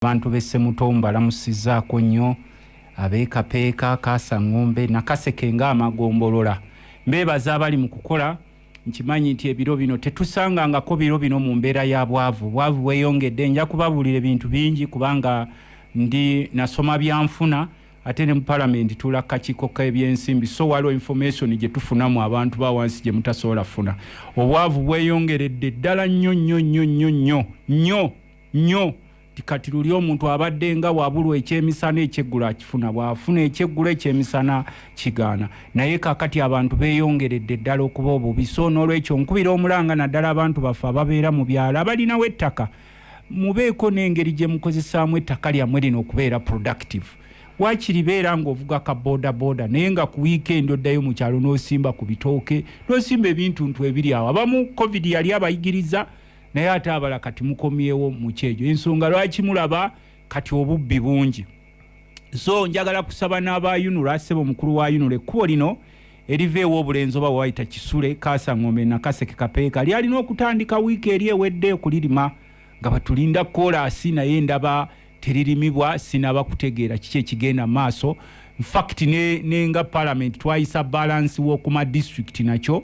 Abantu besse Mutombo lamusizaako nnyo abeekapeeka Kaasa Ngombe Nakaseke ng'amagombolola mbeebaza abali mu kukola. Nkimanyi nti ebiro bino tetusangangako biro bino mu mbeera ya bwavu weeyongedde. Nja kubabuulira ebintu bingi kubanga ndi nasoma byanfuna ate ne mu palamenti tula kakiiko k'ebyensimbi, so waliwo information gye tufunamu abantu ba wansi gye mutasobola funa. Obwavu bweyongeredde ddala nnyo kati luli omuntu abadde nga wabulwa ekyemisana ekyeggula akifuna, bw'afuna ekyeggula ekyemisana kigaana. Naye kakati abantu beeyongeredde ddala okuba obubi, so n'olwekyo nkubira omulanga naddala abantu baffe ababeera mu byalo abalinawo ettaka, mubeeko n'engeri gye mukozesaamu ettaka lyammwe lino okubeera productive. Waakiri beera ng'ovuga ka boda naye nga ku weekend oddayo mu kyalo n'osimba ku bitooke, n'osimba ebintuntu ebiri awo. Abamu COVID yali abayigiriza naye ate abala kati mukomyewo mu kyejo. Ensonga lwaki mulaba kati obubbi bungi. So njagala kusaba n'aba UNURA, ssebo mukulu wa UNURA, ekkubo lino eriveewo obulenzi oba wayita Kisule, Kaasa Ngombe Nakaseke Kapeeka lyalina okutandika wiiki eri ewedde okulirima nga batulinda koolaasi, naye ndaba teririmibwa. Sinaba kutegeera kiki ekigenda mu maaso. In fact nenga parliament twayisa balance w'okuma district nakyo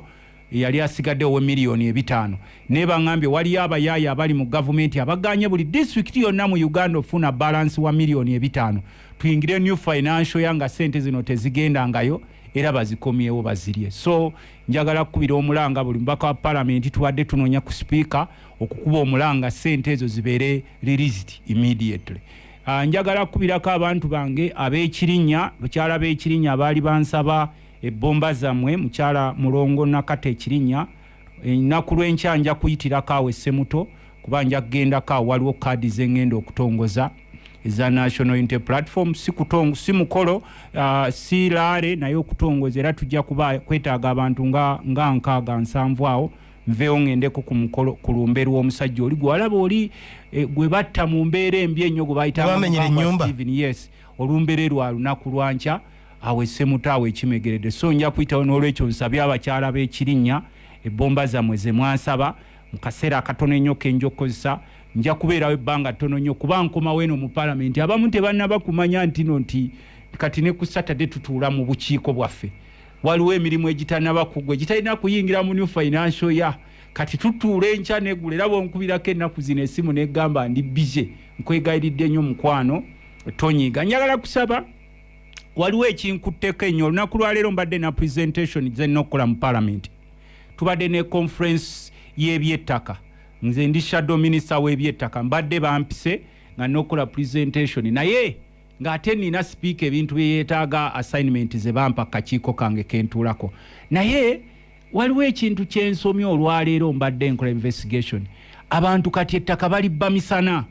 yali asigadde owe miliyoni 5. Ne bangambye waliyo abayaaya abali mu gavumenti abaganye buli district yonna mu Uganda ofuna balance wa miliyoni 5. Tuyingire new financial yanga sente zino tezigendangayo era bazikomyewo bazirye. So njagala kukubira omulanga buli mbaka wa parliament tuwadde tunoonya ku speaker okukuba omulanga sente ezo zibeere released immediately. Njagala kukubirako abantu bange ab'Ekirinnya, bakyala b'Ekirinnya abaali bansaba ebbomba zammwe, mukyala Mulongo Nakate Ekirinnya, ennaku lw'enkya nja kuyitirako awo Ssemuto kuba nja kugendako awo, waliwo kaadi z'engenda okutongoza eza National Unity Platform. Si mukolo si laare naye okutongoza, era tujja kuba kwetaaga abantu nga 6-7 awo. Nveewo ngendeko ku mukolo ku lumbe lw'omusajja oli gwalaba oli gwe batta mu mbeera embi ennyo gwe bayita Steven, yes, olumbe lwa lunaku lwankya awe Ssemuto awe Ekimegeredde. So nja kuyitawo, n'olwekyo nsabye abakyala b'Ekirinnya ebbomba zammwe ze mwansaba mu kaseera akatono ennyo kenja okukozesa. Nja kubeerawo ebbanga ttono nnyo kuba nkomawo eno mu palamenti. Abamu tebannaba kumanya nti kati ne ku Saturday tutuula mu bukiiko bwaffe, waliwo emirimu egitannaba kugwa egitalina kuyingira mu new financial ya kati tutuula enkya neggula. Era bwonkubirako ennaku zino essimu neggamba ndi bize, nkwegayiridde nnyo mukwano tonyiiga. Njagala kusaba, waliwo ekinkutteko ennyo. Olunaku lwaleero mbadde na presentation zenna okukola mu palamenti. Tubadde ne conference y'ebyettaka, nze ndi shadow minister w'ebyettaka, mbadde bampise nga n'okukola presentation, naye ng'ate nina speaker ebintu bye yeetaaga assignment ze bampa kakiiko kange kentuulako. Naye waliwo ekintu kyensomye olwaleero mbadde nkola investigation. Abantu kati ettaka balibba misana,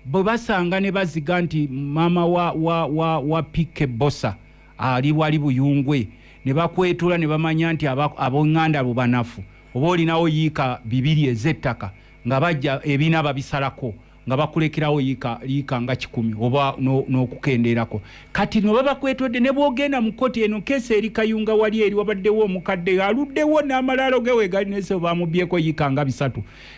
bwe basanga ne baziga nti maama wa Pike Bosa ali wali Buyungwe, ne bakwetula ne bamanya nti ab'Enganda banafu, oba olinawo yiika 2 ez'ettaka nga bajja ebina babisalako nga bakulekerawo yiika nga 10 oba n'okukendeerako. Kati no baba kwetodde ne bwogenda mu koti eno kesi eri Kayunga wali eri wabaddewo omukadde aluddewo n'amalaalo ge wegalinese bamubyeko yiika nga 3.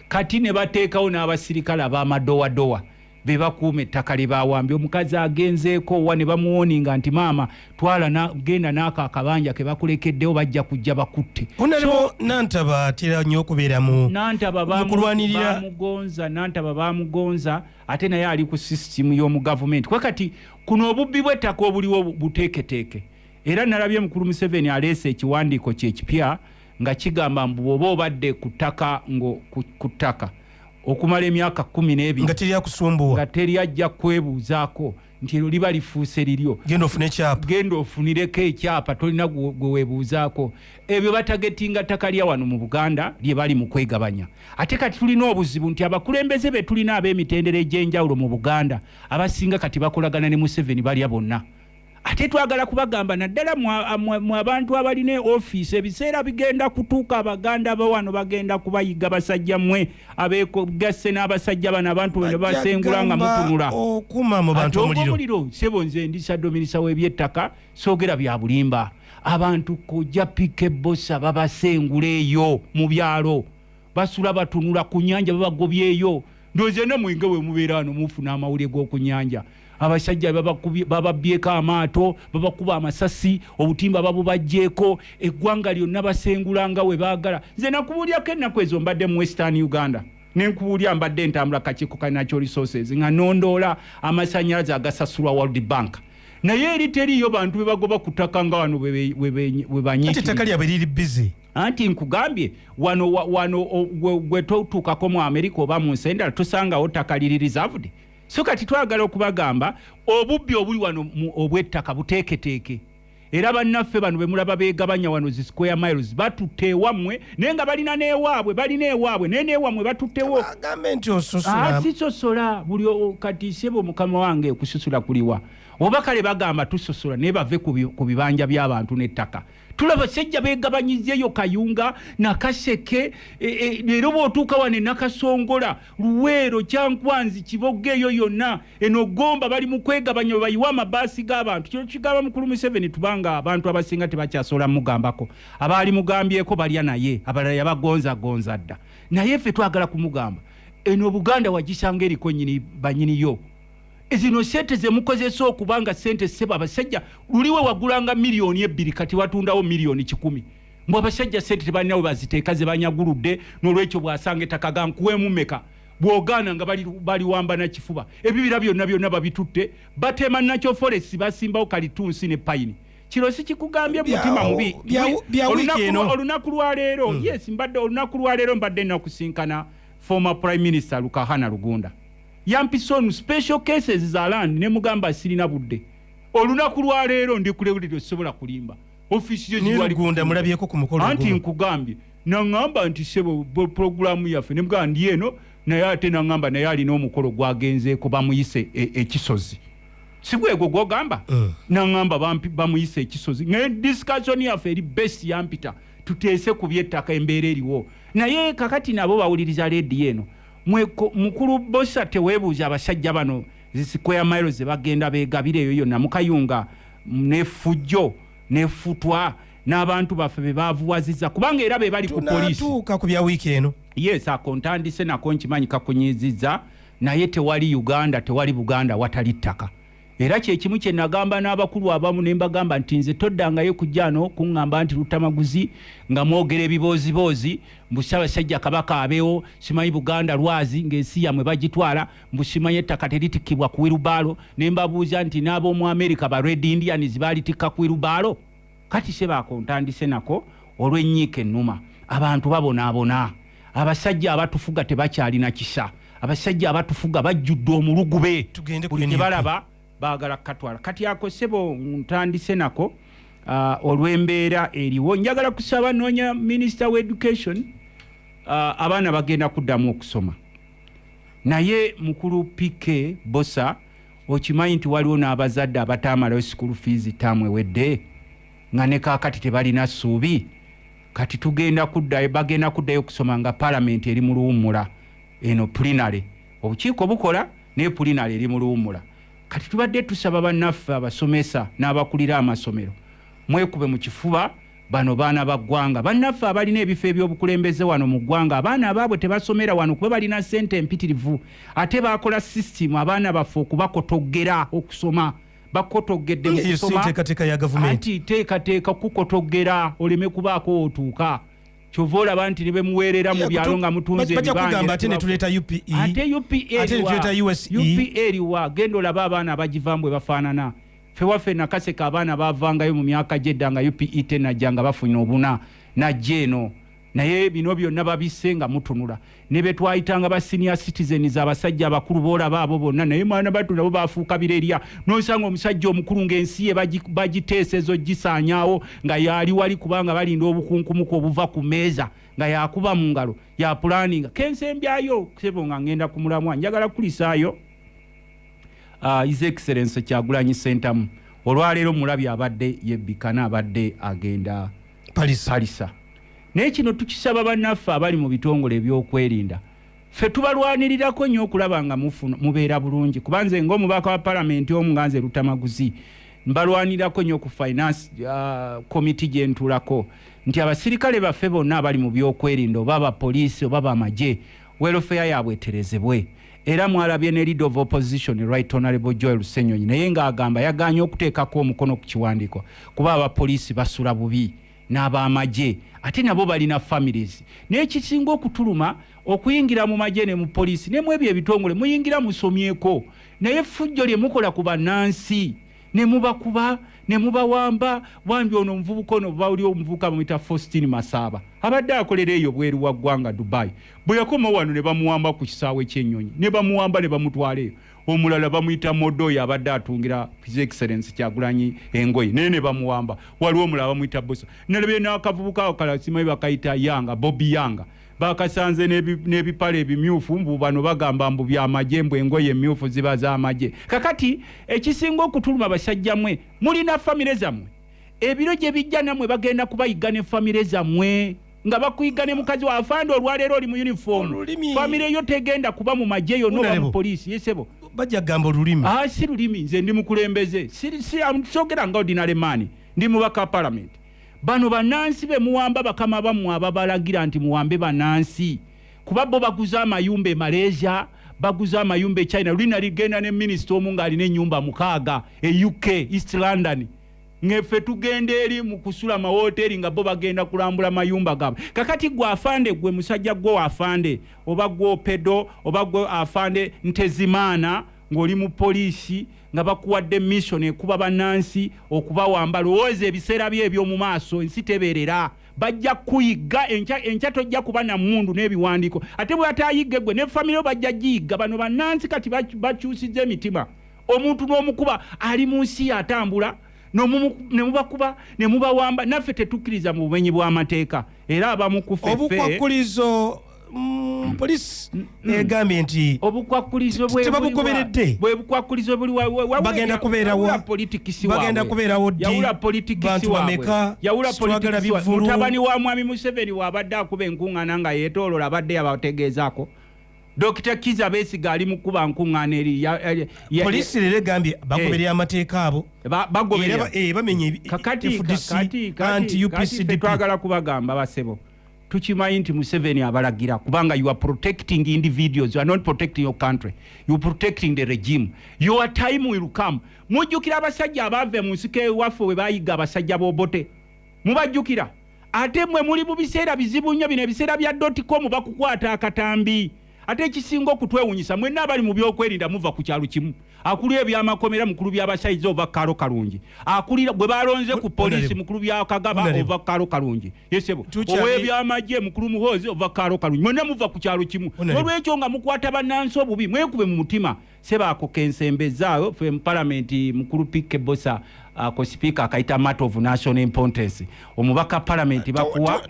Kati ne bateekawo n'abasirikale ab'amadowadowa be bakuuma ettaka lye bawambye. Omukazi agenzeeko wa ne bamuwoninga nti maama twala genda n'ako akabanja ke bakulekeddewo bajja kujja bakutte. So Nantaba atera nnyo okubeera mu kulwanirira Nantaba bamugonza ate naye ali ku system y'omu gavumenti. Kwa kati kuno obubbi bw'ettaka obuliwo buteeketeeke. Era nalabye mukulu Museveni aleese ekiwandiiko kye ekipya nga kigamba mbu bw'oba obadde ku ttaka okumala emyaka 12 nga teri akusumbuwa, nga teri ajja kwebuuzaako nti ero liba lifuuse liryo, genda ofunireko ekyapa, tolina gwe weebuuzaako. Ebyo batagetinga ttaka lya wano mu Buganda lye bali mu kwegabanya. Ate kati tulina obuzibu nti abakulembeze be tulina ab'emitendera egy'enjawulo mu Buganda abasinga kati bakolagana ne Museveni balya bonna. Ate twagala kubagamba naddala mu abantu abalina office ebiseera bigenda kutuuka Abaganda abawano bagenda kubayiga basajja mmwe abeegasse n'abasajja bano abantu bano basengula nga mutunula okuma mu bantu omuliro. Sebo nze ndi shadow minister w'ebyettaka, soogera bya bulimba. Abantu kojja Pike Bosa babasengula eyo mu byalo, basula batunula ku nnyanja babagobyeyo ndoze na mwinge we mubeera no mufuna amawulire g'okunyanja abasajja bababyeko amaato babakuba amasasi obutimba babubajjeeko eggwanga lyonna basengulanga we baagala nze nakubuulyako ennaku ezo mbadde mu Western Uganda nenkubuulya mbadde ntambula kakiiko ka natural resources nga nondoola amasannyalaze agasasulwa World Bank naye eri teriyo bantu bebagoba ku ttaka nga wano we banyiikiriza ettaka lyabwe liri busy anti nkugambye wano gwe totuukako mu America oba mu nsi endala tosangawo ttaka liri reserved so kati twagala okubagamba obubbi obuli wano obw'ettaka buteeketeeke era bannaffe bano bemulaba beegabanya wano zi square miles batutte ewammwe naye nga balina n'ewaabwe naye n'ewammwe batuttewo agambe nti ososola sisosola buli kati sebo mukama wange okusosola kuliwa oba kale bagamba tusosola naye bave ku bibanja by'abantu n'ettaka tulaba sejja beegabanyizzeeyo Kayunga Nakaseke leero bw'otuuka wano Nakasongola Luweero Kyankwanzi Kiboga eyo yonna eno Gomba bali mu kwegabanya bwe bayiwa amabaasi g'abantu kyo kigamba mukulu Museveni tubanga abantu abasinga tebakyasobola mugambako abaali mugambyeko balya naye abalala yabagonzagonza dda naye ffe twagala kumugamba eno Buganda wagisanga eriko banyiniyo ezino sente ze mukozesa okubanga sente seba abasajja luliwe wagulanga milioni 2 kati watundawo milioni 10 mbu abasajja sente tebalinawe baziteeka ze banyaguludde n'olwekyo bwasanga ettaka gankuwemu meka bwogana nga bali wamba na kifuba ebibira byonna babitutte batema nakyo forest basimbawo kalitunsi ne pine kiro si kikugambye mutima mubi olunaku lwa leero yes mbadde olunaku lwa leero mbadde nakusinkana former prime minister Lukahana Lugunda Yampison special cases za land ne mugamba sirina budde olunaku lwa leero ndi kulewulira osobola kulimba office yo ziwali Lugunda mulabyeko ku mukolo anti nkugambye nangamba nti sebo programu yaffe ne mugamba ndi eno naye ate nangamba naye alina omukolo gwagenzeeko bamuyise ekisozi sigwego gwogamba nangamba bamuyise ekisozi ne discussion yaffe eri best yampita tuteese ku byettaka embeera eriwo naye kakati nabo bawuliriza leedi eno mukulu Bosa tewebuuza abasajja bano zi square miles bagenda beegabire eyo yonna mu Kayunga nefujjo nefutwa n'abantu baffe bebavuwazizza kubanga era be bali ku poliisi tunatuuka ku bya wiiki eno yes akontandise nako nkimanyi kakunyizizza naye tewali Uganda tewali Buganda watali ttaka era kyekimu kye nagamba n'abakulu abamu ne mbagamba nti nze toddangayo kujjano kuŋŋamba nti Lutamaguzi nga mwogera ebiboozi mbusabasajja Kabaka abeewo simanyi Buganda lwazi ng'ensi yammwe bagitwala mbusimanyi ettaka teritikibwa ku Wirubaalo ne mbabuuza nti n'ab'omu America ba Red Indians baalitikka ku Wirubaalo kati se baakontandise nako olw'ennyiika ennuma abantu babonaabona abasajja abatufuga tebakyalina kisa abasajja abatufuga bajjudde omulugube buli ne balaba baagala katwala kati akosebo ntandise nako olw'embeera eriwo njagala kusaba noonya Minister of Education abaana bagenda kuddamu okusoma naye mukulu PK Bosa okimanyi nti waliwo n'abazadde abataamalayo school fees taamu ewedde nga ne kaakati tebalina ssuubi kati bagenda kuddayo okusoma nga Parliament eri mu luwummula eno plenary obukiiko bukola ne plenary eri mu luwummula kati tubadde tusaba bannaffe abasomesa n'abakulira amasomero mwekube mu kifuba bano baana ba ggwanga bannaffe abalina ebifo ebyobukulembeze wano mu ggwanga abaana abaabwe tebasomera wano kuba balina ssente empitirivu ate bakola system abaana baffe okubakotoggera okusoma bakotoggedde mu kusoma anti teekateeka kukotoggera oleme kubaako otuuka kyova olaba nti ne bemuweerera mu byalo nga mutunze ebibanja ate ne tuleeta UPE ate UPE eriwa genda olaba abaana abagivaamu bwe bafaanana ffe waffe Nakaseka abaana bavangayo mu myaka gyedda nga UPE tenajja nga bafunye obuna najja eno naye bino byonna babisse nga mutunula ne be twayitanga ba senior citizens abasajja abakulu boolaba abo bonna naye mwana batu nabo bafuuka birerya n'osanga omusajja omukulu ng'ensi ye bagiteesezo gisaanyaawo nga yali wali kubanga balinda obukunkumuku obuva ku meeza nga yakuba mu ngalo ya pulaninga kensembyayo sebo nga ngenda ku mulamwa njagala kulisaayo His Excellency Kyagulanyi Ssentamu olwaleero mulabi abadde yebbikana abadde agenda palisa naye kino tukisaba bannaffe abali mu bitongole ebyokwerinda ffe tubalwanirirako nnyo okulaba nga mubeera bulungi kubanze ng'omubaka wa Parliament omunganze Lutamaguzi mbalwanirako nnyo ku finance committee gye ntuulako nti abasirikale baffe bonna abali mu byokwerinda oba abapoliisi oba bamagye welfare yaabwe eterezebwe era mwalabye ne leader of opposition Right Honorable Joel Ssenyonyi naye ng'agamba yaganye okuteekako omukono ku kiwandiiko kuba abapoliisi basula bubi n'ab'amagye ate nabo balina families n'ekisinga okutuluma okuyingira mu magye ne mu poliisi ne mu ebyo ebitongole muyingira musomyeko naye fujjo lye mukola ku bannansi ne mubakuba ne mubawamba wambi ono omuvubuka ono bawuli omuvubuka muyita Faustin Masaba abadde akolera eyo bweru wa ggwanga Dubai bwe yakoma wano ne bamuwamba ku kisaawe ky'ennyonyi ne bamuwamba ne bamutwala eyo omulala bamuyita Modoyo abadde atungira His Excellency Kyagulanyi engoye naye ne bamuwamba waliwo omulala bamuyita Bosa nalabye n'akavubuka ako kala simanyi bakayita Yanga Bobby Yanga bakasanze n'ebipale ebimyufu mbu bano bagamba mbu by'amagye mbu engoye emmyufu ziba z'amagye kakati ekisinga okutuluma abasajja mmwe mulina famire zammwe ebiro gye bijja nammwe bagenda kubayiga ne famire zammwe nga bakuyiga ne mukazi wa afande olwaleero oli mu uniform famire yo tegenda kuba mu magye yo noba mu poliisi yesebo bajja gamba olulimi si lulimi nze ndi mukulembeze sogera nga ordinary man ndi mubaka parliament bano bannansi be muwamba bakama bammwe ababalagira nti muwambe bannansi kuba bo baguza amayumba e Malaysia baguza amayumba e China lulina ligenda ne minisita omu ng'alina ennyumba 6 e UK East London ng'effe tugenda eri mu kusula amawoteri nga bo bagenda kulambula mayumba gaabwe kakati gwe afande gwe musajja gwe afande oba gwe pedo oba gwe afande Ntezimaana ng'oli mu poliisi nga bakuwadde mission ekuba bannansi okubawamba lowooza ebiseera bye eby'omu maaso ensi tebeerera bajja kuyiga enkya tojja kuba na mmundu n'ebiwandiiko ate bwe atayigge gwe ne famire bajja giyiga bano bannansi kati bakyusizza emitima omuntu n'omukuba ali mu nsi atambula ne mubakuba ne mubawamba naffe tetukkiriza mu bumenyi bw'amateeka era abamukuffe obukwakulizo police egambye nti obukwakulizo tebabugoberedde bwe bukwakulizo buli bagenda kubeerawo bagenda kubeerawo yawula politikisi waabwe yawula politikisi mutabani wa mwami Museveni wabadde akuba enkuŋŋaana nga yeetoolola abadde yabategeezaako Dr. Kiza Besigye ali mu kuba nkuŋŋaana eri poliisi leero egambye bagoberera amateeka abo bagoberera bamenye FDC anti UPCDP twagala kubagamba basebo tukimanyi nti Museveni abalagira kubanga you are protecting individuals, you are not protecting your country, you are protecting the regime. Your time will come. Mujjukira abasajja abave mu nsiko waffe we bayiga abasajja b'obote mubajjukira ate mwe muli mu biseera bizibu nnyo bino ebiseera bya .com bakukwata akatambi ate ekisinga okutwewunyisa mwenna abali mu byokwerinda muva ku kyalo kimu akulira ebyamakomera mukulu by'abasaiza ova Karo Kalungi akulira bwe balonze ku poliisi mukulu bya Kagaba ova Karo Kalungi yesebo ow'ebyamagye mukulu Muhoozi ova Karo Kalungi mwenna muva ku kyalo kimu olw'ekyo nga mukwata bannansi obubi mwekube mu mutima sebaako kensembezaayo fe mu palamenti mukulu Pike Bosa ko speaker akaita matter of national importance omubaka parliament bakuwa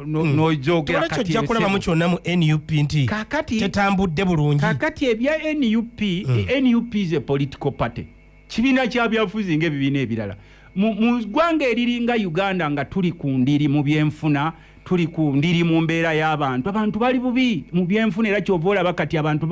no jogera kati yakola mu kyonna mu NUP nti tetambudde bulungi kakati ebya NUP NUP is a political party kibina kya byafuzi ng'ebibiina ebirala mu ggwanga eriringa Uganda nga tuli ku ndiri mu byenfuna tuli ku ndiri mu mbeera y'abantu abantu bali bubi mu byenfuna era kyova olaba kati abantu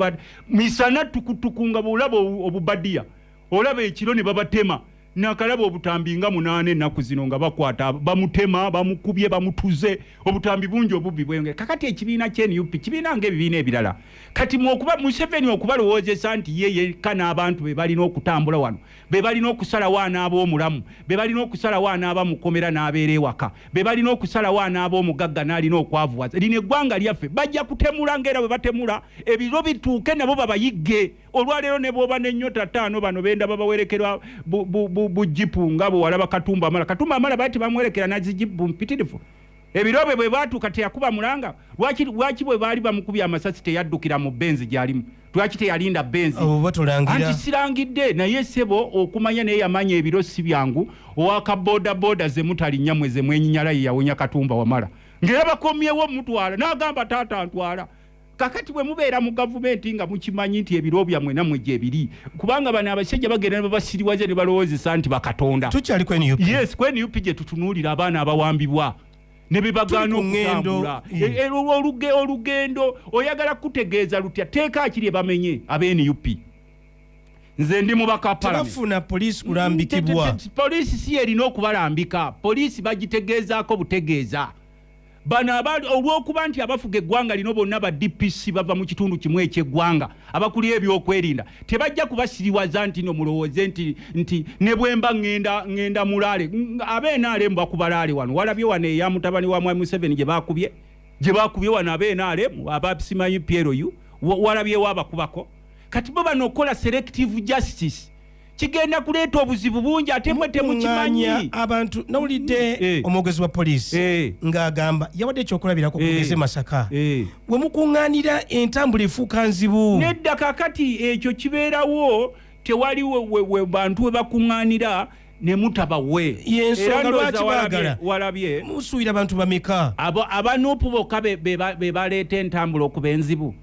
misana tukutukunga bulaba obubadiya olaba ekiro ne babatema nakalaba obutambi nga 8 ennaku zino nga bakwata bamutema bamukubye bamutuze obutambi bungi obubbi bwenge kakati ekibiina ky'NUP kibiina ng'ebibiina ebirala kati mwokuba Museveni okubalowoozesa nti yeye kana abantu be balina okutambula wano be balina okusala wana ab'omulamu be balina okusala wana abamukomera n'abeera ewaka be balina okusala wana ab'omugagga n'alina okwavuwaza lino eggwanga lyaffe bajja kutemula ng'era bwe batemula ebiro bituuke nabo babayigge olwaleero ne bw'oba n'ennyota 5 bano benda babawerekerwa bujipu nga bwe walaba Katumba Amala bati bamwerekera nazijipu mpitirifu ebirobe bwe batuuka teyakuba mulanga lwaki bwe baali bamukubya amasasi teyaddukira mu benzi gy'alimu lwaki teyalinda benzi anti sirangidde naye sebo okumanya naye yamanya ebiro si byangu owaka boda ze mutalinnya mweze mwenyinyala ye yawonya Katumba Wamala ngera bakomyewo mutwala n'agamba taata ntwala kakati bwe mubeera mu gavumenti nga mukimanyi nti ebiro byammwe nammwe gye biri kubanga bano abasajja bagenda ne babasiriwaze ne balowoozesa nti bakatonda tukyali ku NUP yes ku NUP gye tutunuulira abaana abawambibwa ne bebagaana okutambula olugendo oyagala kutegeeza lutya teeka akiri bamenye ab'NUP nze ndi mubaka parliament tebafuna poliisi kulambikibwa poliisi si erina okubalambika poliisi bagitegeezaako butegeeza bano olw'okuba nti abafuga eggwanga lino bonna ba DPC bava mu kitundu kimu eky'eggwanga abakulira ebyokwerinda tebajja kubasiriwaza nti no mulowooze nti ne bwemba ngenda mulaale ab'NRM bakubalaale wano walabye wano eya mutabani wa Mwami Museveni gye bakubye wano ab'NRM abasimanyi PLU walabyewo abakubako kati bo bano okola selective justice kigenda kuleeta obuzibu bungi ate mwe temukimanyi abantu nawulidde omwogezi wa poliisi ng'agamba yawadde ekyokulabirako kugeze Masaka we mukuŋŋaanira entambula efuuka nzibu nedda kakati ekyo kibeerawo tewali we bantu we bakuŋŋaanira ne mutabawe yensonga lwaki baagala walabye musuubira bantu bameka abanuupu bokka be baleeta entambula okuba enzibu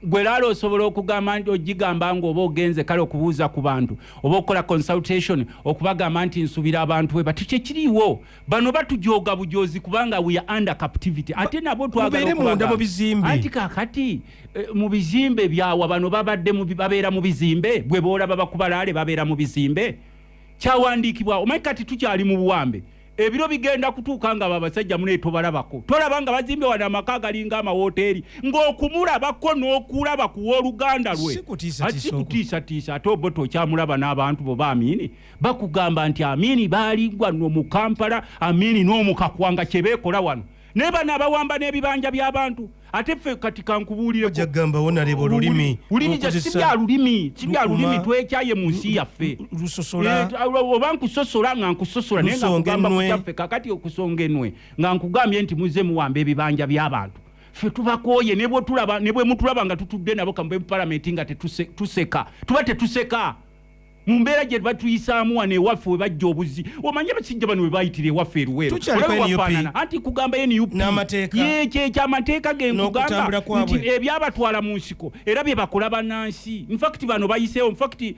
gwe laalo osobola okugamba nti ogigamba ng'oba ogenze kale okubuuza ku bantu oba okukola consultation okubagamba nti nsubira abantu we bati kyekiriiwo bano batujooga bujoozi kubanga we are under captivity ate nabo twagala munda mu bizimbe anti kakati mu bizimbe byawa bano babeera mu bizimbe bwe boolaba bakubalaale babeera mu bizimbe kyawandiikibwa omanyi kati tukyali mu buwambe ebiro bigenda kutuuka nga abasajja muneeto balabako tolaba nga bazimbe wana amaka galinga amawoteeri ng'okumulabako n'okulaba kuwa oluganda lwe sikutiisatiisa ate obo tokyamulaba n'abantu bo baamini bakugamba nti amini baalingwa no mu Kampala amini n'omukakwanga kye beekola wano naye bano abawamba n'ebibanja by'abantu ate ffe kati kankubuulire jagamba wonaleba olulimi sibya lulimi twekyaye mu nsi yaffe oba nkusosola nga nkusosola naye nga nkugamba ku kyaffe kakati okusonga enwe nga nkugambye nti muze muwamba ebibanja by'abantu ffe tubakooye ne bwe mutulaba nga tutudde nabo kambe mu palamenti nga tuseka tuba tetuseka mu mbeera gye batuyisaamu wano ewaffe we bajja obuzi omanye abasijja bano we bayitira ewaffe eruweero anti kugamba NUP kyamateeka ge nkugamba nti ebyabatwala mu nsiko era bye bakola bannansi infact bano bayiseewo infact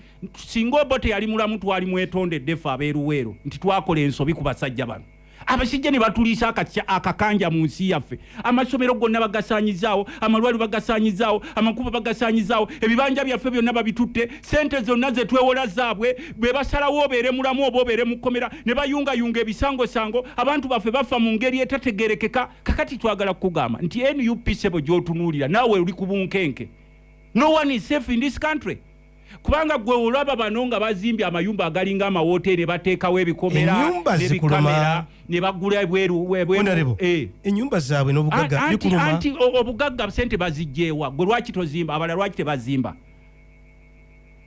singa obo teyali mulamu twali mwetondedde ffe ab'eruweero nti twakola ensobi ku basajja bano abasijja ne batuliisa akakanja mu nsi yaffe amasomero gonna bagasaanyizaawo amalwaliro bagasaanyizaawo amakubo bagasaanyizaawo ebibanja byaffe byonna babitutte sente zonna ze twewola zaabwe bwe basalawo obeere mulamu oba obeere mu kkomera ne bayungayunga ebisangosango abantu baffe bafa mu ngeri etategerekeka kakati twagala kukugamba nti NUP sebo gy'otunuulira naawe oli ku bunkenke no one is safe in this country kubanga gwe olaba bano nga bazimbye amayumba agalinga amawoteeri ne bateekawo ebikomera n'ebikamera ne bagula ennyumba zaabwe n'obugagga bikuluma anti obugagga sente bazijjeewa gwe lwaki tozimba abala lwaki tebazimba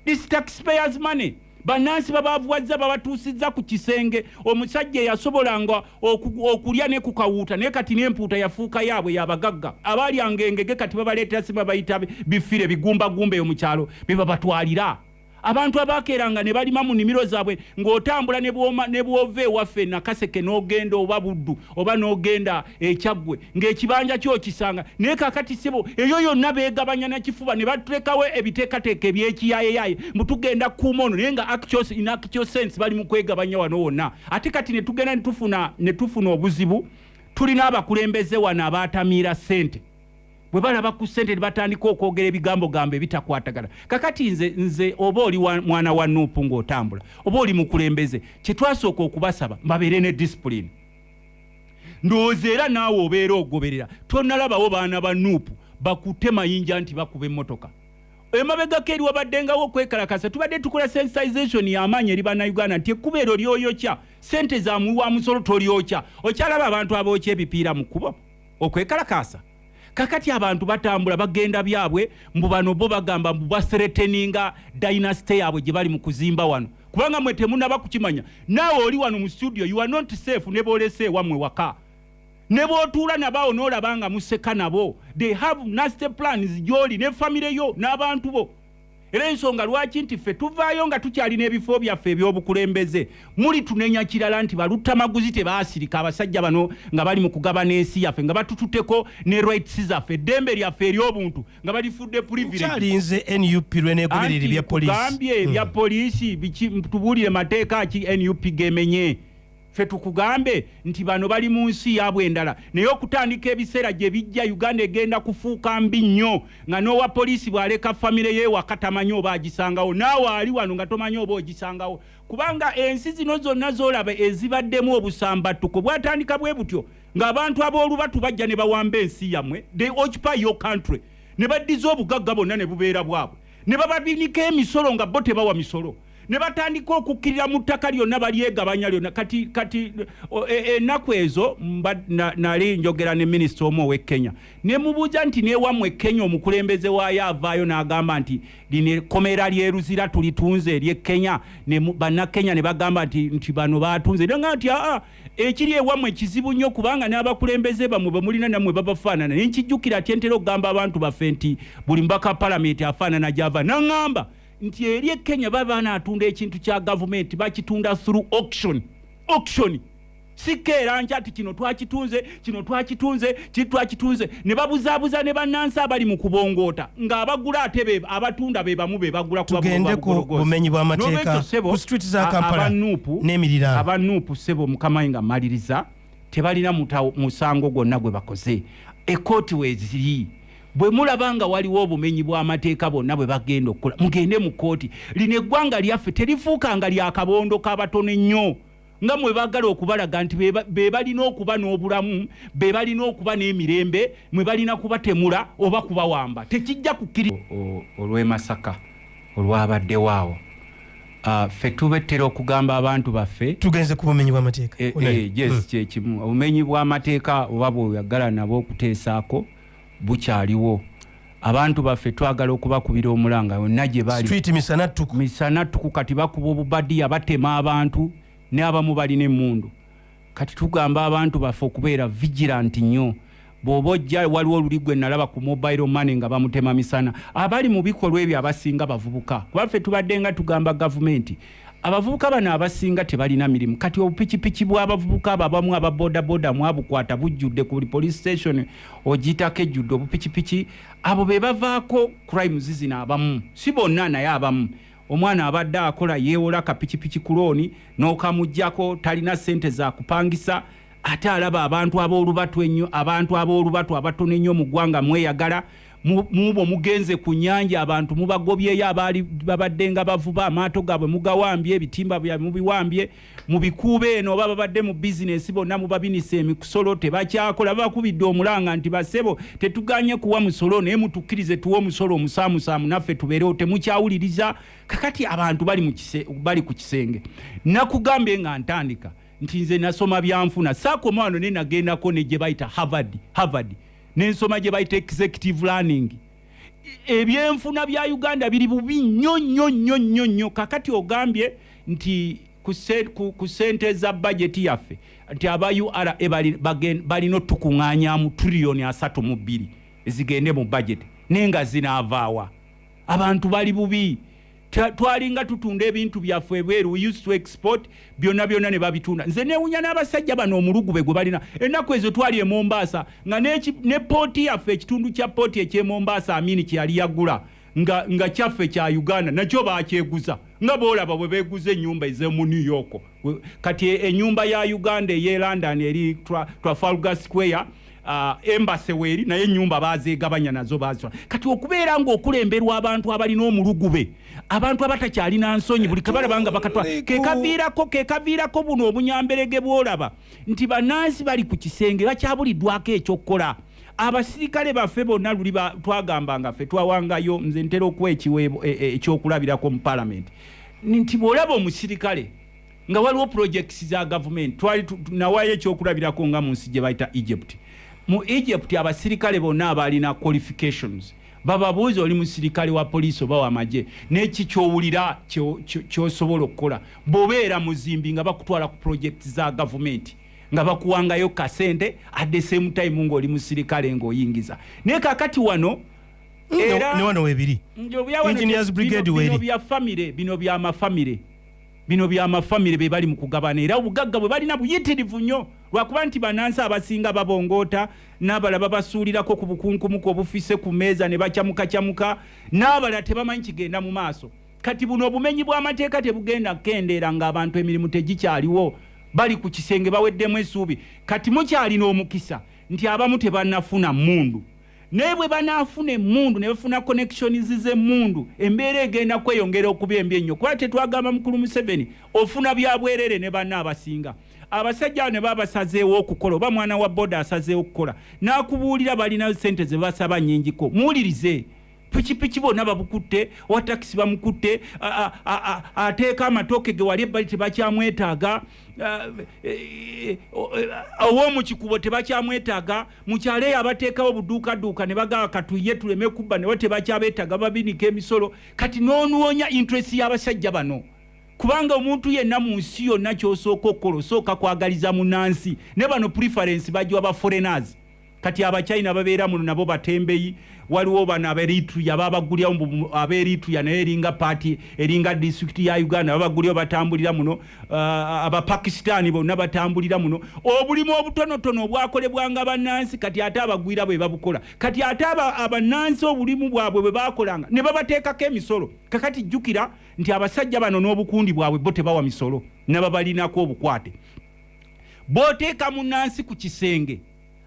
this taxpayers money bannansi babavuwazza babatuusizza ku kisenge omusajja eyasobolanga okulya ne ku kawuuta naye kati n'empuuta yafuuka yaabwe yabagagga abaalyanga engege kati babaleetera si babayita bifire bigumbagumba eyo mu kyalo be babatwalira abantu abakeeranga ne balima mu nnimiro zaabwe ng'otambula ne bw'ova ewaffe Nakaseke n'ogenda oba Buddu oba n'ogenda Ekyaggwe ng'ekibanja kyokisanga naye kakati sebo eyo yonna beegabanya na kifuba ne batulekawo ebiteekateeka ebyekiyayeyaye mutugenda kukuuma ono naye nga in actual sense bali mu kwegabanya wano wonna ate kati ne tugenda ne tufuna obuzibu tulina abakulembeze wano abaatamiira ssente bwe balaba ku ssente ne batandika okwogera ebigambo ebitakwatagana kakati nze oba oli mwana wa Nuupu ng'otambula oba oli mukulembeze kye twasooka okubasaba mbabeere ne discipline ndowooza era naawe obeera ogoberera tonnalabawo baana ba Nuupu bakutte mayinja nti bakuba emmotoka emabegako eri wabaddengawo okwekalakasa tubadde tukola sensitization y'amaanyi eri bannayuganda nti ekkuba ero lyoyokya ssente za muwa musolo tolyokya okyalaba abantu abookya ebipiira mu kkubo okwekalakasa kakati abantu batambula bagenda byabwe mbu bano bo bagamba mbu bathreateninga dynasty yaabwe gye bali mu kuzimba wano kubanga mwe temunaba kukimanya naawe oli wano mu studio you are not safe ne boolese ewammwe waka ne bootuula nabaawo n'olaba nga museka nabo they have nasty plans gy'oli ne famire yo n'abantu bo era ensonga lwaki nti ffe tuvaayo nga tukyalina ebifo byaffe ebyobukulembeze muli tunenya kirala nti balutamaguzi tebaasirika abasajja bano nga bali mu kugabana ensi yaffe nga batututteko ne rights zaffe eddembe lyaffe ery'obuntu nga balifudde privilege kyalinze NUP lweneegoberera ebya poliisi gambye ebya poliisi tubuulire mateeka ki NUP gemenye fe tukugambe nti bano bali mu nsi yaabwe endala naye okutandika ebiseera gye bijja Uganda egenda kufuuka mbi nnyo nga n'owa poliisi bw'aleka famire ye wakatamanyi oba agisangawo naawe ali wano nga tomanyi oba ogisangawo kubanga ensi zino zonna z'olaba ezibaddemu obusambattuko bwatandika bwe butyo ng'abantu ab'olubatu bajja ne bawamba ensi yammwe they occupy your country ne baddiza obugagga bonna ne bubeera bwabwe ne bababinika emisolo nga bo tebawa misolo ne batandika okukkirira mu ttaka lyonna balyegabanya lyonna kati ennaku ezo nali njogera ne minisita omu ow'e Kenya ne mubuuza nti neewammwe Kenya omukulembeze waayo avaayo n'agamba nti lino ekkomera lyeruzira tulitunze ery'e Kenya ne bannakenya ne bagamba nti bano baatunze nanga nti ekiri ewammwe kizibu nnyo kubanga n'abakulembeze bamwe bwe mulina nammwe babafaanana ne nkijjukira ati entera okugamba abantu baffe nti buli mbaka palamenti afaanana gy'ava n'aŋŋamba nti eri Kenya baba naatunda ekintu kya gavumenti bakitunda through auction sikeera nkyati kino twakitunze ne babuzaabuza ne bannansi abali mu kubongoota ng'abagula ate abatunda be bamu be bagula tugende ku bumenyi bw'amateeka ku street za Kampala n'emiriraano abanuupu ssebo mukama nga maliriza tebalina musango gwonna gwe bakoze ekooti weeziri bwe mulabanga waliwo obumenyi bw'amateeka bonna bwe bagenda okukola mugende mu kooti lino eggwanga lyaffe terifuukanga lyakabondo k'abatono ennyo nga mwe baagala okubalaga nti be balina okuba n'obulamu be balina okuba n'emirembe mwe balina kubatemula oba kubawamba tekijja kukkiri olw'e Masaka olwabaddewo ffe tubettera okugamba abantu baffe tugenze ku bumenyi bw'amateeka kyekimu obumenyi bw'amateeka oba bw'oyagala nabo okuteesaako bukyaliwo abantu baffe twagala okubakubira omulanga yonna gye bali street misanattuku kati bakuba obubadiya batema abantu ne abamu balina emmundu kati tugamba abantu baffe okubeera vigilant nnyo bw'oba ojja waliwo oluli gwe nalaba ku mobile money nga bamutema misana abali mu bikolwa ebyo abasinga bavubuka kuba ffe tubadde nga tugamba gavumenti abavubuka bano abasinga tebalina mirimu kati obupikipiki bw'abavubuka abamu ababodaboda mwabukwata bujjudde ku police station ogitako ejjudde obupikipiki abo be bavaako crimes zino abamu si bonna naye abamu omwana abadde akola yeewola kapikipiki ku looni n'okamuggyako talina ssente za kupangisa ate alaba abantu ab'olubatu ennyo abantu ab'olubatu abatono ennyo mu ggwanga mweyagala mubo mugenze ku nnyanja abantu mubagobyeyo abaali babadde nga bavuba amaato gaabwe mugawambye ebitimba byabwe mubiwambye mubikuube eno oba babadde mu bizinesi bonna mubabinisa emikusolo tebakyakola bakubidde omulanga nti basebo tetuganye kuwa musolo naye mutukkirize tuwe omusolo omusaamusaamu naffe tubeerewo temukyawuliriza kakati abantu bali ku kisenge nakugambye nga ntandika nti nze nasoma byanfuna saakoma wano ne nagendako ne gye bayita Harvard n'ensoma gye bayita executive learning ebyenfuna bya Uganda biri bubi nnyo kakati ogambye nti ku ssente za bajeti yaffe nti aba URA balina otukuŋŋaanyaamu triliyoni 32 ezigende mu bajeti naye nga zinaavaawa abantu bali bubi twalinga tutunda ebintu byaffe ebweru we used to export byonna ne babitunda nze neewunya n'abasajja bano omulugube gwe balina ennaku ezo twali e Mombasa nga ne pooti yaffe ekitundu kya pooti eky'e Mombasa Amini kye yali yagula nga kyaffe kya Uganda nakyo baakyeguza nga boolaba bwe beeguza ennyumba ez'omu New York kati ennyumba ya Uganda ey'e London eri Trafalgar Square embassy weeri naye ennyumba bazeegabanya nazo bazitwala kati okubeera ng'okulemberwa abantu abalina omulugube abantu abatakyalina nsonyi buli kabalabanga bakatwala kekaviirako buno obunyamberege bw'olaba nti bannansi bali ku kisenge bakyabuliddwako ekyokukola abasirikale baffe bonna luli twagambanga ffe twawangayo nze ntera okuwa ekiweebo ekyokulabirako mu palamenti nti bw'olaba omusirikale nga waliwo projects za gavumenti twali nawayo ekyokulabirako nga mu nsi gye bayita Egypt mu Egypt abasirikale bonna abalina qualifications bababuuza oli musirikale wa poliisi oba w'amagye n'eki kyowulira ky'osobola okukola bw'obeera muzimbi nga bakutwala ku projects za gavumenti nga bakuwangayo kasente at the same time ng'oli musirikale ng'oyingiza naye kakati wano era ne wano weebiri engineers brigade weeri bino by'amafamire be bali mu kugabana era obugagga bwe balina buyitirivu nnyo lwakuba nti bannansi abasinga babongoota n'abalala basuulirako ku bukunkumuka obufise ku meeza ne bakyamuka n'abalala tebamanyi kigenda mu maaso kati buno obumenyi bw'amateeka tebugenda kukendeera ng'abantu emirimu tegikyaliwo bali ku kisenge baweddemu essuubi kati mukyalina omukisa nti abamu tebannafuna mundu naye bwe banaafuna emmundu ne bafuna connections z'emmundu embeera egenda kweyongera okuba embi ennyo kuba tetwagamba mukulu Museveni ofuna byabwerere ne banna abasinga abasajja ne babasazeewo okukola oba mwana wa boda asazeewo okukola n'akubuulira balina ssente ze basaba nnyingiko muwulirize pikipiki bonna babukutte wa takisi bamukutte ateeka amatooke ge wali ebbali tebakyamwetaaga ow'omukikubo tebakyamwetaaga mukyalo eyo abateekawo obuduukaduuka ne bagaba katuye tuleme kubba newe tebakyabeetaaga babinika emisolo kati n'onoonya interest y'abasajja bano kubanga omuntu yenna mu nsi yonna ky'osooka okukola osooka kwagaliza munnansi ne bano preference bagiwa ba foreigners kati abachina babeera muno nabo batembeyi waliwo bana aberitria babagulya aberitria naye eringa party eringa district ya Uganda babagulya batambulira muno aba Pakistan bonna batambulira muno obulimu obutonotono obwakolebwanga bannansi kati ate abagwira bwe babukola kati ate abannansi obulimu bwabwe bwe bakolanga ne babateekako emisolo kakati jjukira nti abasajja bano n'obukundi bwabwe bo tebawa misolo nababalinako obukwate boteeka munnansi ku kisenge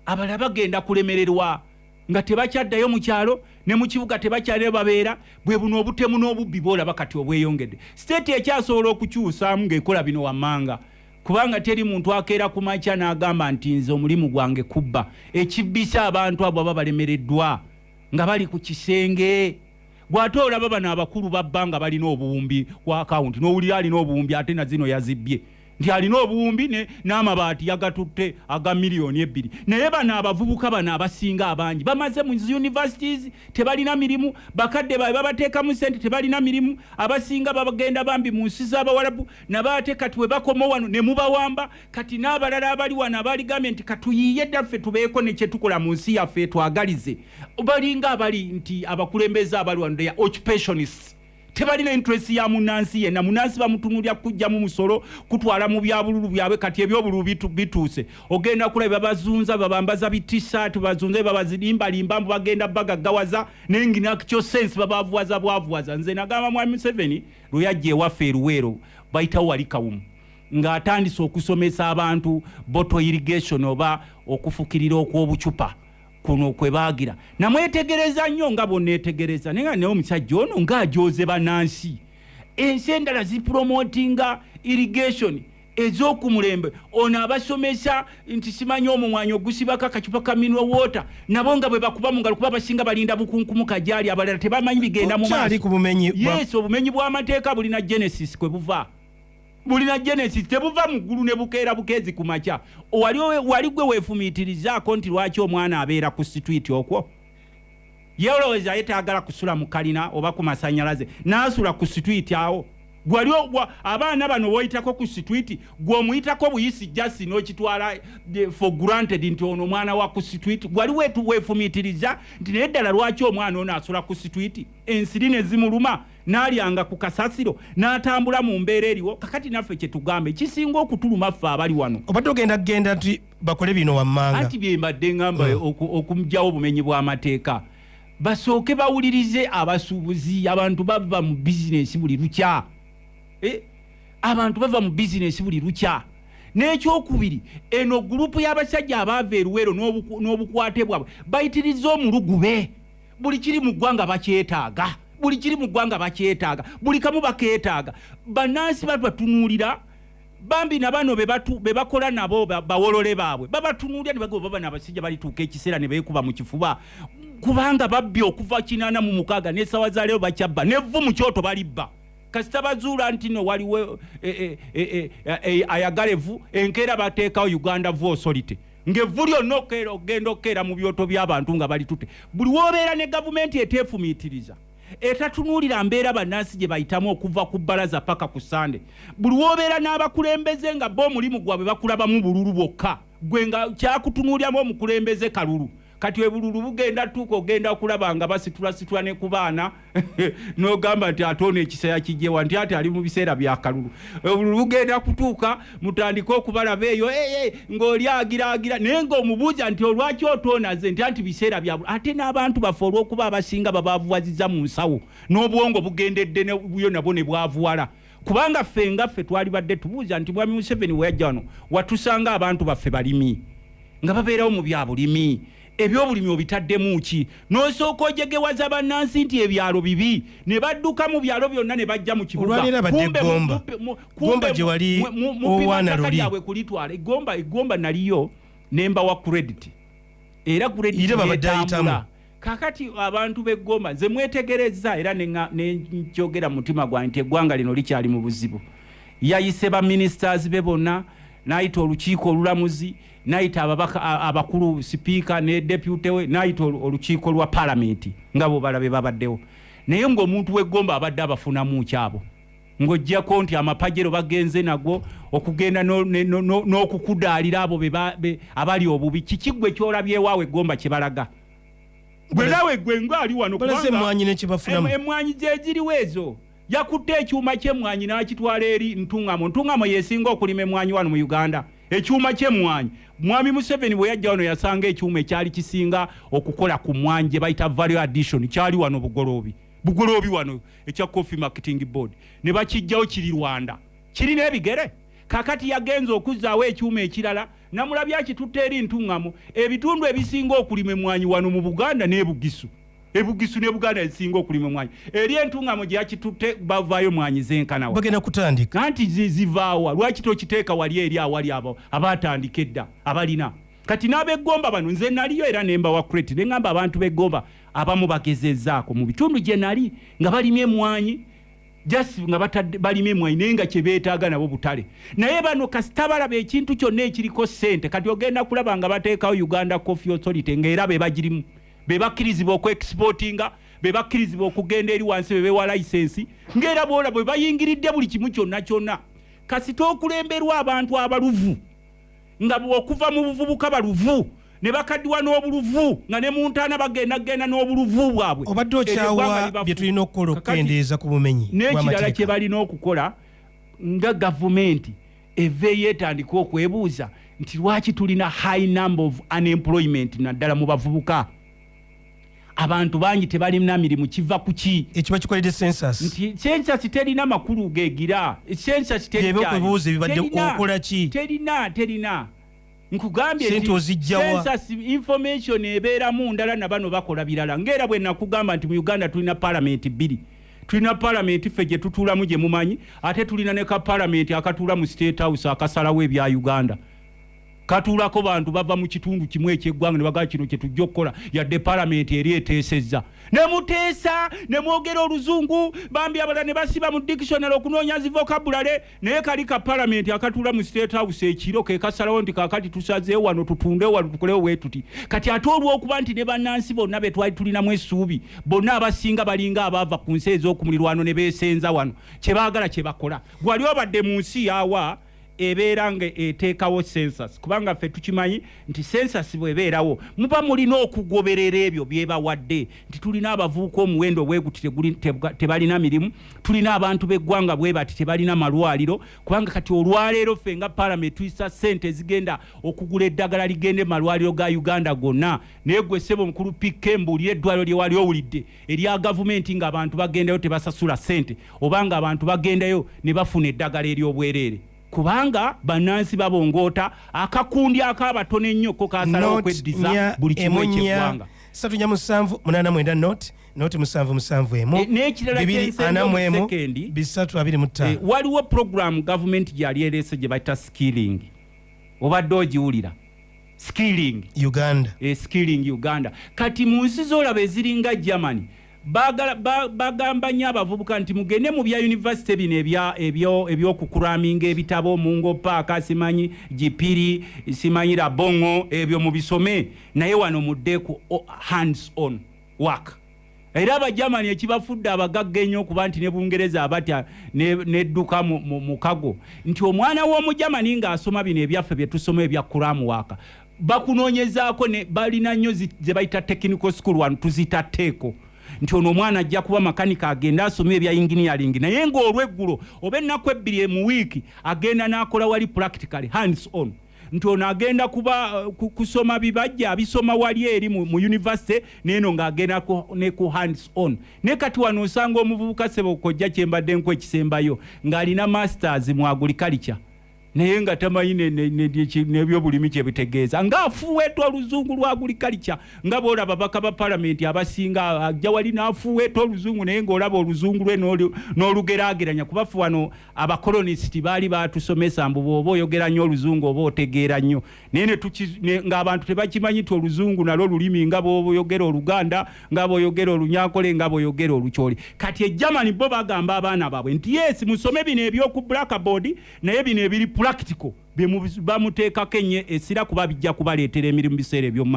abala bagenda kulemererwa nga tebakyaddayo mu kyalo ne mu kibuga tebakyale babeera bwe buno obutemu n'obubbi boolaba kati obweyongedde state ekyasobola okukyusaamu ng'ekola bino wammanga kubanga teri muntu akeera ku makya n'agamba nti nze omulimu gwange kubba ekibbisa abantu abo aba balemereddwa nga bali ku kisenge gwate olaba bano abakulu babbanga balina obuwumbi wa akawunti n'owulira alina obuwumbi ate na zino yazibbye nti alina obuwumbi n'amabaati yagatutte aga miliyoni 2 naye bano abavubuka bano abasinga abangi bamaze mu universities tebalina mirimu bakadde babateekamu ssente tebalina mirimu abasinga babagenda bambi mu nsi z'abawalabu nabaate kati we bakoma wano ne mubawamba kati n'abalala abali wano abaligambye nti katuyiye ddaffe tubeeko ne kye tukola mu nsi yaffe twagalize balinga abali nti abakulembeze abali wano they are occupationists tebalina interest ya munansi yenna munansi bamutunulya kujja mu musolo kutwala mu byabululu byabe kati ebyobululu bituuse ogenda kulaba bazunza babambaza bitishat bazunze babazidimba limbambu bagenda bagaggawaza nengina kyo sense babavuwaza bwavuwaza nze nagamba mwami 7 luyajje waffe Luwero baita wali kawumu nga atandise okusomesa abantu bottle irrigation oba okufukirira okw'obucupa kuno kwebagira namwetegereza nnyo nga bonneetegereza naye ne omusajja ono ng'ajoze bannansi ensi endala zipromotinga irrigation ez'okumulembe ono abasomesa nti simanyi omumwanyi ogusibako akacupa ka mineral water nabo nga bwe bakuba mu ngalo kuba abasinga balinda bukunkumu kajaali abalala tebamanyi bigenda mu maaso yes obumenyi bw'amateeka bulina genesis kwe buva bulina genesis tebuva mu ggulu ne bukeera bukeezi ku makya wali gwe weefumiitirizaako nti lwaki omwana abeera ku street okwo yeoloweza yetaagala kusula mu kalina oba ku masannyalaze n'asula ku street awo gwali abaana bano woyitako ku street gw'omuyitako buyisi jasi n'okitwala for granted nti ono omwana wa ku street gwali weefumiitiriza nti naye ddala lwaki omwana ono asula ku street ensiri ne zimuluma n'alyanga ku kasasiro n'atambula mu mbeera eriwo kakati naffe kye tugambe kisinga okutuluma ffe abali wano obadde ogenda nti bakole bino wammanga anti bye mbadde ngamba okumugyawo obumenyi bw'amateeka basooke bawulirize abasuubuzi abantu bava mu bizinesi buli lukya abantu bava mu bizinesi buli lukya n'ekyokubiri eno gurupu y'abasajja abaava eruwero n'obukwate bwabwe bayitiriza omulugube buli kiri mu ggwanga bakyetaaga buli kiri mu ggwanga bakyetaaga buli kamu bakeetaaga bannansi babatunuulira bambi na bano be bakola nabo bawolole baabwe babatunuulira ne bagamba baba n'abasajja balituuka ekiseera ne beekuba mu kifuba kubanga babbi okuva 86 n'essawa za leero bakyabba nevvu mu kyoto balibba kasita bazuula nti no waliwo ayagalevu enkeera bateekawo Uganda Vu Authority ng'evvu lyonna ogenda okkeera mu byoto by'abantu nga balitute buli woobeera ne gavumenti eteefumiitiriza etatunuulira mbeera bannansi gye bayitamu okuva ku bbalaza paka ku Sande buli woobeera n'abakulembeze nga bo omulimu gwabwe bakulabamu bululu bwokka gwe nga kyakutunuulyamu omukulembeze kalulu kati ebululu bugenda tuuka ogenda okulaba nga basitula ne ku baana n'ogamba nti ate ono ekiseera kijjewa nti ate ali mu biseera bya kalulu ebululu bugenda kutuuka mutandike okubalaba eyo ng'oli agiraagira naye ng'omubuuza nti olwaki otoonaze nti anti biseera bya ate n'abantu baffe olw'okuba abasinga babaavuwaziza mu nsawo n'obwongo bugendedde buyo nabo ne bwavuwala kubanga ffe twali badde tubuuza nti Mwami Museveni weyajja wano watusanga abantu baffe balimi nga babeerawo mu byabulimi ebyobulimi obitaddemu ki n'osooka ojegewaza bannansi nti ebyalo bibi ne badduka mu byalo byonna ne bajja mu kibuga Gomba gye wali owaana luli yaabwe kulitwala Gomba naliyo nemba wa credit era credit yetambula kakati abantu b'Egomba nze mwetegereza era nenjogera mutima gwange nti eggwanga lino likyali mu buzibu yayise ba ministers be bonna n'ayita olukiiko olulamuzi n'ayita ababaka abakulu sipiika ne deputy we n'ayita olukiiko lwa parliament nga bo balabe babaddewo naye ng'omuntu w'Egomba abadde abafunamu kyabo ng'ojjako nti amapajero bagenze nagwo okugenda n'okukudaalira abo abali obubi kikigwe kyolabye waawe Egomba kye balaga gwe nawe gwe ngaali wano kubanga emmwanyi zeziriwo ezo yakutte ekyuma ky'emmwanyi n'akitwala eri Ntungamo yeesinga okulima emmwanyi wano mu Uganda ekyuma ky'emmwanyi Mwami Museveni bwe yajja wano yasanga ekyuma ekyali kisinga okukola ku mmwanyi gye bayita value addition kyali wano Bugoloobi wano ekya Coffee Marketing Board ne bakijjawo kiri Rwanda kiri n'ebigere kakati yagenza okuzzaawo ekyuma ekirala namulabya kitutte eri Ntungamo ebitundu ebisinga okulima emmwanyi wano mu Buganda n'Ebugisu ne Buganda ebisinga okulima emmwanyi eri Ntungamo gye yakitutte bavaayo mmwanyi zenkanawa bagenda kutandika anti zivaawa lwaki tokiteeka wali eri awali abo abatandika edda abalina kati n'ab'Egomba bano nze naliyo era nemba wa credit ne ngamba abantu b'Egomba abamu bagezezzaako mu bitundu gye nali nga balimye emmwanyi just nga balime emmwanyi naye nga kye beetaaga nabo butale naye bano kasita balaba ekintu kyonna ekiriko ssente kati ogenda kulaba nga bateekawo Uganda Coffee Authority ng'era be bagirimu be bakkirizibwa okwekisportinga be bakkirizibwa okugenda eri wansi be bewa license ng'era boola bwe bayingiridde buli kimu kyonna kasita okulemberwa abantu abaluvu nga okuva mu buvubuka baluvu ne bakaddiwa n'obuluvu nga ne mu ntaana bagenda n'obuluvu bwabwe obadde okyawa bye tulina okukola okukendeeza ku bumenyi n'ekirala kye balina okukola nga gavumenti eve yeetandika okwebuuza nti lwaki tulina high number of unemployment naddala mu bavubuka abantu bangi tebalina mirimu kiva ku ki ekiba kikoledde census nti census terina makulu geegira census terina nkugambye census information ebeeramu ndala na bano bakola birala ng'era bwe nakugamba nti mu Uganda tulina parliament bbiri tulina parliament ffe gye tutuulamu gye mumanyi ate tulina ne ka parliament akatuula mu State House akasalawo ebya Uganda katuulako bantu bava mu kitundu kimu eky'eggwanga ne bagaa kino kye tujja okukola yadde parliament eri eteesezza ne muteesa ne mwogera oluzungu bambi abalala ne basiba mu dictionary okunoonya zi vocabulary naye kali ka parliament akatuula mu State House ekiro ke kasalawo nti kaakati tusazeewo wano tutundewo wano tukolewo bwe tuti kati ate olw'okuba nti ne bannansi bonna be twali tulinamu essuubi bonna abasinga balinga abaava ku nsi ez'okumulirwano ne beesenza wano kye baagala kye bakola gwali obadde mu nsi yaawa ebeera nga eteekawo census kubanga ffe tukimanyi nti census bwebeerawo muba mulina okugoberera ebyo byebawadde nti tulina abavubuka omuwendo obwegutire tebalina mirimu tulina abantu b'eggwanga bwe bati tebalina malwaliro kubanga kati olwaleero ffe nga parliament tuyisa ssente ezigenda okugula eddagala ligende malwaliro ga Uganda gonna naye gwe ssebo omukulu Pikke mbuulira eddwaliro lye wali owulidde erya gavumenti ng'abantu bagendayo tebasasula ssente obanga abantu bagendayo ne bafuna eddagala ery'obwereere kubanga bannansi babongoota akakundi ak'abatono ennyo kasalawo okweddiza buli kimu eky'eggwanga 379 noti 771 n'ekirala ky'ensembe sekendi 325 waliwo program gavumenti gyali erese gye bayita skilling obadde ogiwulira skilling Uganda kati mu nsi z'olaba eziringa Germany bagamba nnyo abavubuka nti mugende mu bya university bino ebyokukuraminga ebitabo Mungo Park simanyi Gipiri simanyi Rabongo ebyo mu bisome naye wano mudde ku hands on work era Abajamani ekibafudde abagagga ennyo okuba nti ne Bungereza abatya nedduka mu kago nti omwana w'Omujamani ng'asoma bino ebyaffe bye tusoma ebya kuramu waka bakunoonyezaako ne balina nnyo ze bayita technical school wano tuzitatteeko nti ono omwana ajja kuba makanika agenda asoma ebya engineering naye ng'olweggulo oba ennaku ebbiri mu wiiki agenda n'akola wali practically hands on nti ono agenda kuba kusoma bibajja abisoma wali eri mu university neno ng'agenda ne ku hands on ne kati wano osanga omuvubuka sebo kojja kyembadde nko ekisembayo ng'alina masters mu agriculture naye nga tamanyi n'ebyobulimi kye bitegeeza ng'afuuweeta oluzungu lwa agriculture nga boolaba ababaka ba palamenti abasinga ajja wali n'afuuweeta oluzungu naye ng'olaba oluzungu lwe n'olugeraageranya kubafu wano abakolonisiti baali batusomesa mbu bw'oba oyogera nnyo oluzungu oba otegeera nnyo naye ng'abantu tebakimanyi ti oluzungu nalwo lulimi nga bw'oyogera oluganda nga bw'oyogera olunyankole nga bw'oyogera olukyoli kati ejamani bo bagamba abaana baabwe nti yes musome bino eby'oku blackboard naye bino ebiri practical bamuteekako ennyo essira kuba bijja kubaleetera emirimu biseera eby'omumaaso